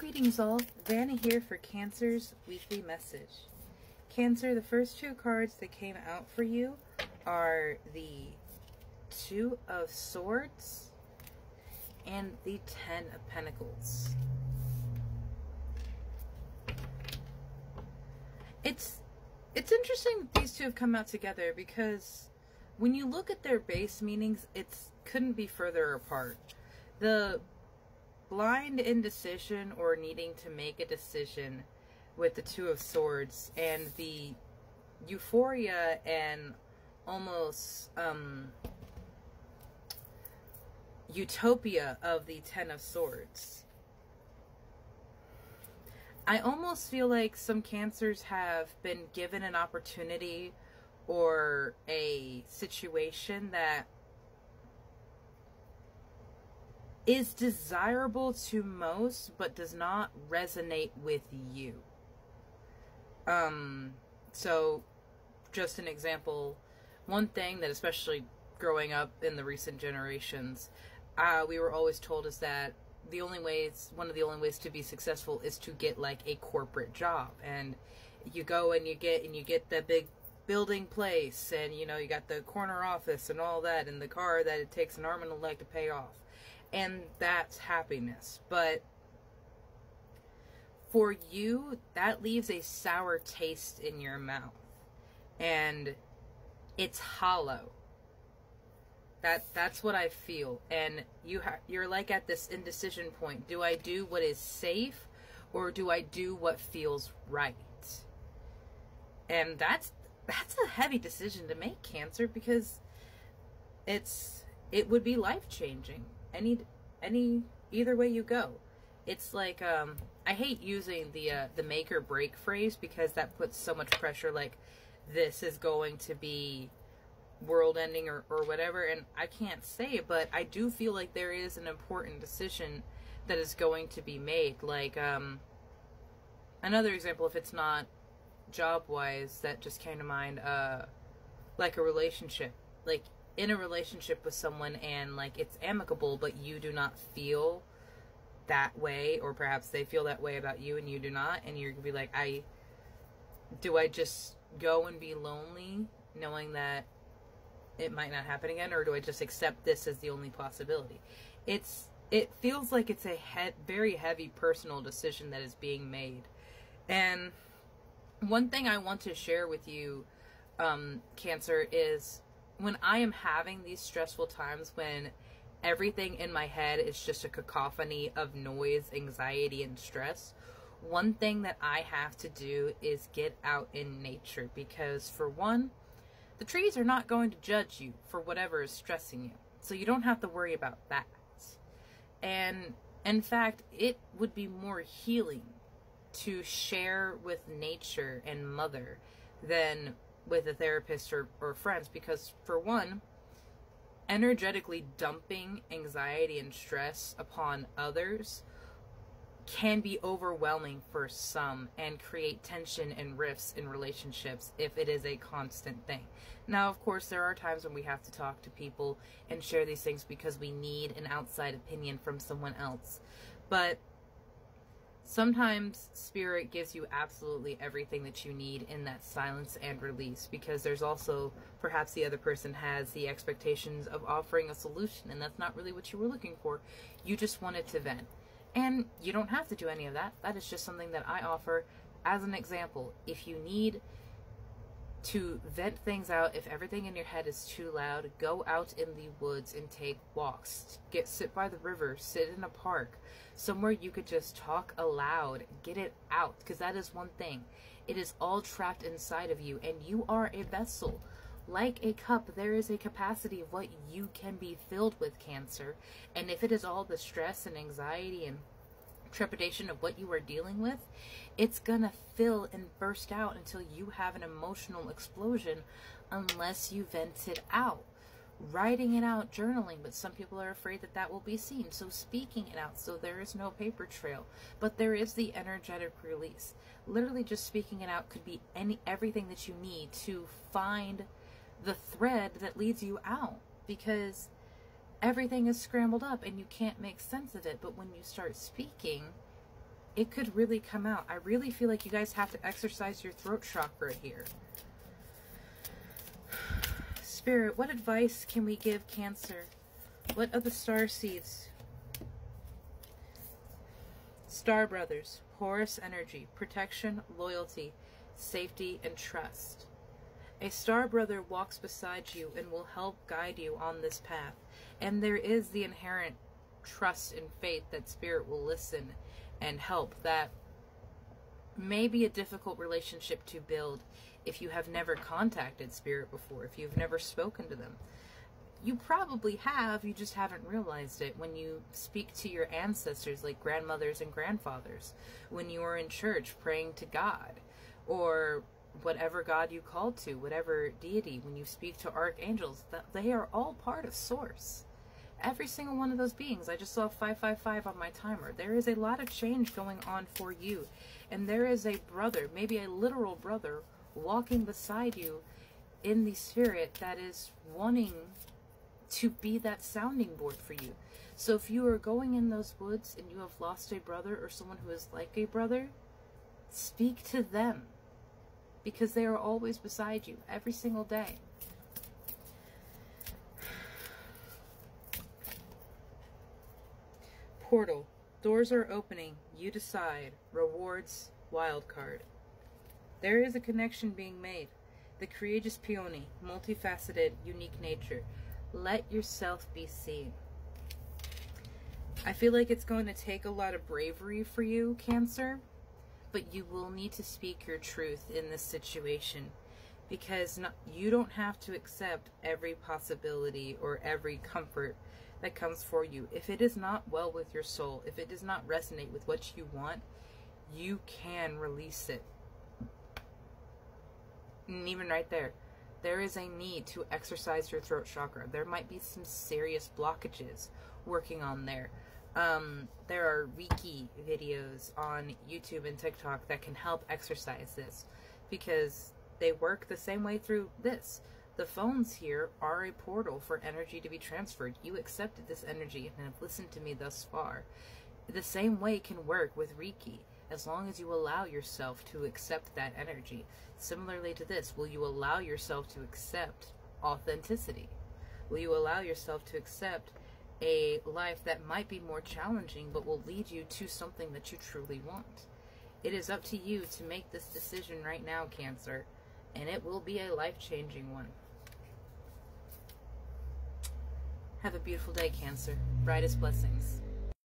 Greetings all, Vanna here for Cancer's weekly message. Cancer, the first two cards that came out for you are the Two of Swords and the Ten of Pentacles. It's interesting that these two have come out together because when you look at their base meanings, it couldn't be further apart. The blind indecision or needing to make a decision with the Two of Swords and the euphoria and almost utopia of the Ten of Swords. I almost feel like some Cancers have been given an opportunity or a situation that is desirable to most but does not resonate with you. So just an example, one thing that especially growing up in the recent generations, we were always told is that one of the only ways to be successful is to get like a corporate job, and you go and you get the big building place, and you know, you got the corner office and all that, and the car that it takes an arm and a leg to pay off, and that's happiness. But for you, that leaves a sour taste in your mouth, and it's hollow. That's what I feel. And you're like at this indecision point. Do I do what is safe, or do I do what feels right? And that's a heavy decision to make, Cancer, because it would be life-changing either way you go. It's like I hate using the make or break phrase, because that puts so much pressure, like this is going to be world ending or whatever, and I can't say it, but I do feel like there is an important decision that is going to be made. Like another example, if it's not job wise, that just came to mind, like a relationship, like in a relationship with someone, and like it's amicable but you do not feel that way, or perhaps they feel that way about you and you do not, and you're gonna be like, do I just go and be lonely knowing that it might not happen again, or do I just accept this as the only possibility? It feels like it's a very heavy personal decision that is being made. And one thing I want to share with you, Cancer, is when I am having these stressful times, when everything in my head is just a cacophony of noise, anxiety, and stress, one thing that I have to do is get out in nature, because for one, the trees are not going to judge you for whatever is stressing you, so you don't have to worry about that. And in fact, it would be more healing to share with nature and mother than with a therapist or friends, because for one, energetically dumping anxiety and stress upon others can be overwhelming for some and create tension and rifts in relationships if it is a constant thing. Now, of course, there are times when we have to talk to people and share these things because we need an outside opinion from someone else. But sometimes Spirit gives you absolutely everything that you need in that silence and release, because there's also perhaps the other person has the expectations of offering a solution, and that's not really what you were looking for. You just wanted to vent. And you don't have to do any of that. That is just something that I offer as an example. If you need to vent things out, if everything in your head is too loud, go out in the woods and take walks. Sit by the river, sit in a park, somewhere you could just talk aloud, get it out, because that is one thing. It is all trapped inside of you, and you are a vessel. Like a cup, there is a capacity of what you can be filled with, Cancer. And if it is all the stress and anxiety and trepidation of what you are dealing with, it's gonna fill and burst out until you have an emotional explosion, unless you vent it out. Writing it out, journaling, but some people are afraid that that will be seen. So speaking it out, so there is no paper trail, but there is the energetic release. Literally just speaking it out could be everything that you need to find the thread that leads you out, because everything is scrambled up and you can't make sense of it. But when you start speaking, it could really come out. I really feel like you guys have to exercise your throat chakra here. Spirit, what advice can we give Cancer? What are the star seeds? Star Brothers, Horus energy, protection, loyalty, safety, and trust. A star brother walks beside you and will help guide you on this path. And there is the inherent trust and faith that Spirit will listen and help. That may be a difficult relationship to build if you have never contacted Spirit before, if you've never spoken to them. You probably have, you just haven't realized it. When you speak to your ancestors, like grandmothers and grandfathers, when you are in church praying to God, or whatever God you call to, whatever deity, when you speak to archangels, they are all part of Source. Every single one of those beings. I just saw 555 on my timer. There is a lot of change going on for you. And there is a brother, maybe a literal brother, walking beside you in the spirit that is wanting to be that sounding board for you. So if you are going in those woods and you have lost a brother or someone who is like a brother, speak to them, because they are always beside you every single day. Portal. Doors are opening. You decide. Rewards. Wild card. There is a connection being made. The courageous peony. Multifaceted. Unique nature. Let yourself be seen. I feel like it's going to take a lot of bravery for you, Cancer. But you will need to speak your truth in this situation. Because you don't have to accept every possibility or every comfort that comes for you. If it is not well with your soul, if it does not resonate with what you want, you can release it. And even right there, there is a need to exercise your throat chakra. There might be some serious blockages working on there. There are Reiki videos on YouTube and TikTok that can help exercise this, because they work the same way through this. The phones here are a portal for energy to be transferred. You accepted this energy and have listened to me thus far. The same way can work with Reiki, as long as you allow yourself to accept that energy. Similarly to this, will you allow yourself to accept authenticity? Will you allow yourself to accept a life that might be more challenging but will lead you to something that you truly want? It is up to you to make this decision right now, Cancer, and it will be a life-changing one. Have a beautiful day, Cancer. Brightest blessings.